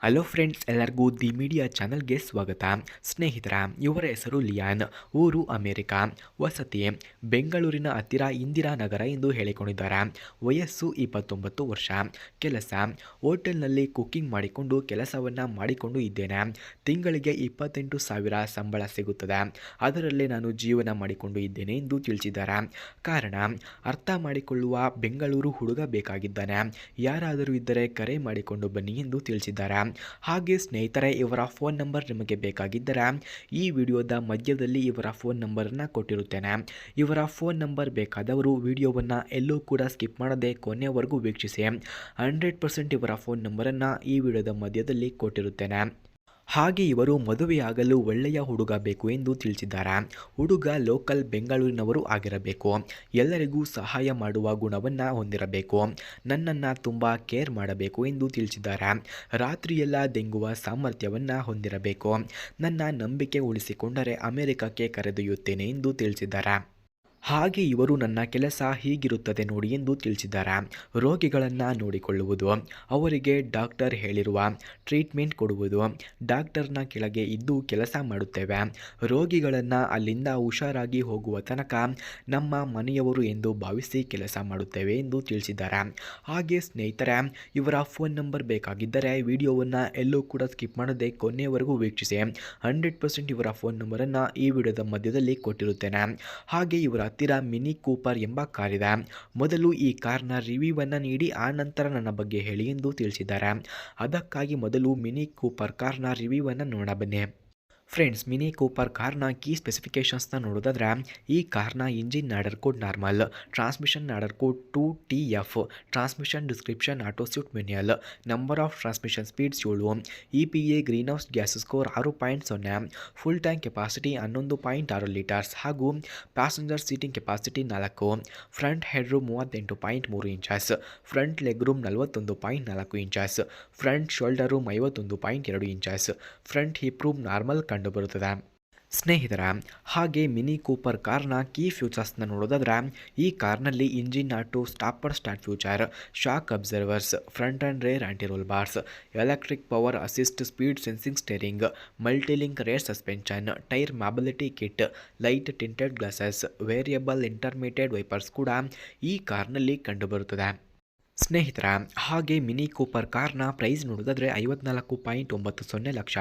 Hello friends, ಎಲ್ಲರಿಗೂ the media ಚಾನಲ್ಗೆ ಸ್ವಾಗತ. ಸ್ನೇಹಿತರ, ಇವರ ಹೆಸರು ಲಿಯಾನ್, ಊರು ಅಮೆರಿಕ, ವಸತಿ ಬೆಂಗಳೂರಿನ ಹತ್ತಿರ ಇಂದಿರಾನಗರ ಎಂದು ಹೇಳಿಕೊಂಡಿದ್ದಾರೆ. ವಯಸ್ಸು 29 ವರ್ಷ. ಕೆಲಸ ಹೋಟೆಲ್ನಲ್ಲಿ ಕುಕಿಂಗ್ ಮಾಡಿಕೊಂಡು ಕೆಲಸವನ್ನು ಮಾಡಿಕೊಂಡು ಇದ್ದೇನೆ. ತಿಂಗಳಿಗೆ 28,000 ಸಂಬಳ ಸಿಗುತ್ತದೆ. ಅದರಲ್ಲೇ ನಾನು ಜೀವನ ಮಾಡಿಕೊಂಡು ಇದ್ದೇನೆ ಎಂದು ತಿಳಿಸಿದ್ದಾರೆ. ಕಾರಣ ಅರ್ಥ ಮಾಡಿಕೊಳ್ಳುವ ಬೆಂಗಳೂರು ಹುಡುಗ ಬೇಕಾಗಿದ್ದಾನೆ. ಯಾರಾದರೂ ಇದ್ದರೆ ಕರೆ ಮಾಡಿಕೊಂಡು ಬನ್ನಿ ಎಂದು ತಿಳಿಸಿದ್ದಾರೆ. ಹಾಗೆ ಸ್ನೇಹಿತರೆ, ಇವರ ಫೋನ್ ನಂಬರ್ ನಿಮಗೆ ಬೇಕಾಗಿದ್ದರೆ ಈ ವಿಡಿಯೋದ ಮಧ್ಯದಲ್ಲಿ ಇವರ ಫೋನ್ ನಂಬರನ್ನು ಕೊಟ್ಟಿರುತ್ತೇನೆ. ಇವರ ಫೋನ್ ನಂಬರ್ ಬೇಕಾದವರು ವಿಡಿಯೋವನ್ನು ಎಲ್ಲೂ ಕೂಡ ಸ್ಕಿಪ್ ಮಾಡದೆ ಕೊನೆಯವರೆಗೂ ವೀಕ್ಷಿಸಿ. 100% ಇವರ ಫೋನ್ ನಂಬರನ್ನು ಈ ವಿಡಿಯೋದ ಮಧ್ಯದಲ್ಲಿ ಕೊಟ್ಟಿರುತ್ತೇನೆ. ಹಾಗೆ ಇವರು ಮದುವೆಯಾಗಲು ಒಳ್ಳೆಯ ಹುಡುಗ ಬೇಕು ಎಂದು ತಿಳಿಸಿದ್ದಾರೆ. ಹುಡುಗ ಲೋಕಲ್ ಬೆಂಗಳೂರಿನವರು ಆಗಿರಬೇಕು. ಎಲ್ಲರಿಗೂ ಸಹಾಯ ಮಾಡುವ ಗುಣವನ್ನು ಹೊಂದಿರಬೇಕು. ನನ್ನನ್ನು ತುಂಬ ಕೇರ್ ಮಾಡಬೇಕು ಎಂದು ತಿಳಿಸಿದ್ದಾರೆ. ರಾತ್ರಿಯೆಲ್ಲ ದೆಂಗುವ ಸಾಮರ್ಥ್ಯವನ್ನು ಹೊಂದಿರಬೇಕು. ನನ್ನ ನಂಬಿಕೆ ಉಳಿಸಿಕೊಂಡರೆ ಅಮೆರಿಕಕ್ಕೆ ಕರೆದೊಯ್ಯುತ್ತೇನೆ ಎಂದು ತಿಳಿಸಿದ್ದಾರೆ. ಹಾಗೆ ಇವರು ನನ್ನ ಕೆಲಸ ಹೀಗಿರುತ್ತದೆ ನೋಡಿ ಎಂದು ತಿಳಿಸಿದ್ದಾರೆ. ರೋಗಿಗಳನ್ನು ನೋಡಿಕೊಳ್ಳುವುದು, ಅವರಿಗೆ ಡಾಕ್ಟರ್ ಹೇಳಿರುವ ಟ್ರೀಟ್ಮೆಂಟ್ ಕೊಡುವುದು, ಡಾಕ್ಟರ್ನ ಕೆಳಗೆ ಇದ್ದು ಕೆಲಸ ಮಾಡುತ್ತೇವೆ. ರೋಗಿಗಳನ್ನು ಅಲ್ಲಿಂದ ಹುಷಾರಾಗಿ ಹೋಗುವ ತನಕ ನಮ್ಮ ಮನೆಯವರು ಎಂದು ಭಾವಿಸಿ ಕೆಲಸ ಮಾಡುತ್ತೇವೆ ಎಂದು ತಿಳಿಸಿದ್ದಾರೆ. ಹಾಗೆ ಸ್ನೇಹಿತರೆ, ಇವರ ಫೋನ್ ನಂಬರ್ ಬೇಕಾಗಿದ್ದರೆ ವಿಡಿಯೋವನ್ನು ಎಲ್ಲೂ ಕೂಡ ಸ್ಕಿಪ್ ಮಾಡದೆ ಕೊನೆಯವರೆಗೂ ವೀಕ್ಷಿಸಿ. 100% ಇವರ ಫೋನ್ ನಂಬರನ್ನು ಈ ವಿಡಿಯೋದ ಮಧ್ಯದಲ್ಲಿ ಕೊಟ್ಟಿರುತ್ತೇನೆ. ಹಾಗೆ ಇವರ ಹತ್ತಿರ ಮಿನಿ ಕೂಪರ್ ಎಂಬ ಕಾರ್ ಇದೆ. ಮೊದಲು ಈ ಕಾರ್ನ ರಿವ್ಯೂವನ್ನು ನೀಡಿ ಆ ನಂತರ ನನ್ನ ಬಗ್ಗೆ ಹೇಳಿ ಎಂದು ತಿಳಿಸಿದ್ದಾರೆ. ಅದಕ್ಕಾಗಿ ಮೊದಲು ಮಿನಿ ಕೂಪರ್ ಕಾರ್ನ ರಿವ್ಯೂವನ್ನು ನೋಡಬನ್ನಿ. ಫ್ರೆಂಡ್ಸ್, ಮಿನಿ ಕೂಪರ್ ಕಾರ್ನ ಕೀ ಸ್ಪೆಸಿಫಿಕೇಷನ್ಸ್ನ ನೋಡೋದಾದ್ರೆ, ಈ ಕಾರ್ನ engine order code normal, transmission order code 2TF, transmission description ಆಟೋಸ್ಯೂಟ್ manual, number of transmission speeds 7, EPA green house gas score 6.0, full tank capacity 11.6 litres ಹಾಗೂ passenger seating capacity 4, front head room 38.3 inches, front leg room 41.4 inches, front shoulder room 51.2 inches, front hip room normal ಕಂಡುಬರುತ್ತದೆ. ಸ್ನೇಹಿತರ, ಹಾಗೆ mini Cooper ಕಾರ್ನ key ಫ್ಯೂಚರ್ಸ್ನ ನೋಡೋದಾದ್ರೆ, ಈ ಕಾರ್ನಲ್ಲಿ engine auto stopper start feature, shock absorbers, front and rear anti roll bars, electric power assist, speed sensing steering, multilink rear suspension, tyre mobility kit, light tinted glasses, variable intermediate wipers ಕೂಡ ಈ ಕಾರ್ನಲ್ಲಿ ಕಂಡುಬರುತ್ತದೆ. ಸ್ನೇಹಿತರ, ಹಾಗೆ mini Cooper ಕಾರ್ನ price ನೋಡೋದಾದರೆ 54.90 lakh,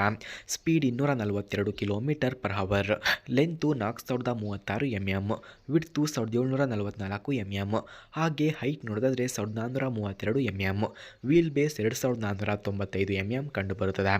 speed 242 km/h, length 4036 mm, width 1744 mm, ಹಾಗೆ height ನೋಡೋದಾದರೆ 1432 mm, ವೀಲ್ ಬೇಸ್ 2495 mm ಕಂಡುಬರುತ್ತದೆ.